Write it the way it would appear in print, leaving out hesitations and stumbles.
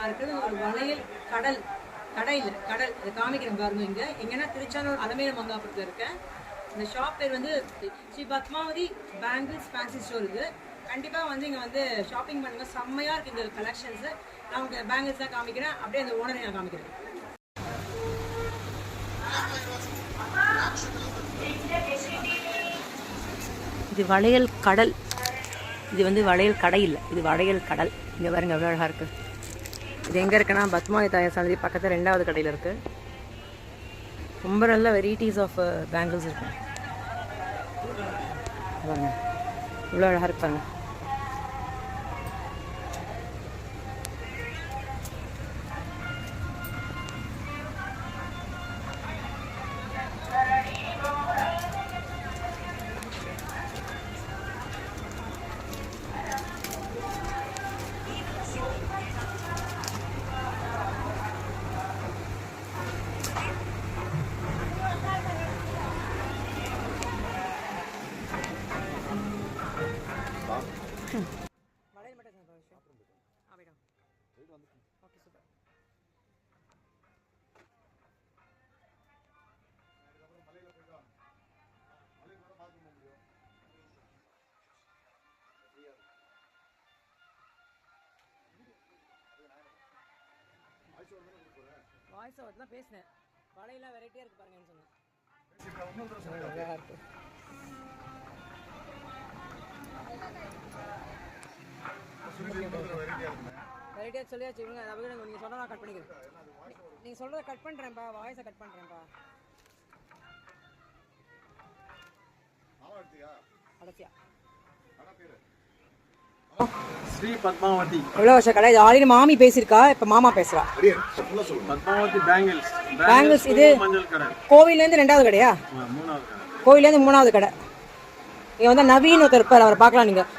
நான் இருக்கிறது ஒரு வளையல் கடல் கடையில் கடல் இதை காமிக்கிறேன் பாருங்க. இங்கே எங்கன்னா திருச்சானூர் அலமேல மங்காபுரத்தில் இருக்கேன். இந்த ஷாப் பேர் வந்து Sri Padmavathi bangles fancy store. இது கண்டிப்பாக வந்து இங்கே வந்து ஷாப்பிங் பண்ணுங்க, செம்மையாக இருக்குது இந்த கலெக்ஷன்ஸு. நான் உங்களுக்கு பேங்கிள்ஸ் தான் காமிக்கிறேன், அப்படியே அந்த ஓனரை நான் காமிக்கிறேன். இது வளையல் கடல், இது வந்து வளையல் கடை இல்லை, இது வளையல் கடல். இங்கே பாருங்க எவ்வளோ அழகாக இருக்குது. இது எங்கே இருக்குன்னா பத்மாவதி தாயார் சந்தை பக்கத்தில் 2வது கடையில் இருக்குது. ரொம்ப நல்ல வெரைட்டிஸ் ஆஃப் பேங்கிள்ஸ் இருக்கு பாருங்க, இவ்வளோ அழகாக இருப்பாங்க. வளையல் மட்டும் ஆகிடும். Okay super. வாய்ஸ் ஓவர் தான் பேசினேன். வளையெல்லாம் வெரைட்டியாக இருக்குது பாருங்கன்னு சொன்னேன். அழகாக இருக்குது. வெரைட்டியாக சொல்லியாச்சு இவங்க. அதை நீங்கள் சொன்னால் நான் கட் பண்ணிக்கிறேன். நீங்கள் சொல்கிறத கட் பண்ணுறேன்ப்பா, வாய்ஸை கட் பண்ணுறேன்ப்பா. அடச்சியா ஸ்ரீ பத்மாவதி எவ்வளோ வருஷம் கடை? ஆல்ரெடி மாமி பேசியிருக்கா, இப்போ மாமா பேசுகிறா. பத்மாவதி பேங்கிள்ஸ். பேங்கிள்ஸ் இது கோவிலேருந்து 2வது கடையா? கோவிலேருந்து 3வது கடை. இங்கே வந்து நவீன் ஒருத்தர் இருப்பார், அவரை பார்க்கலாம் நீங்கள்.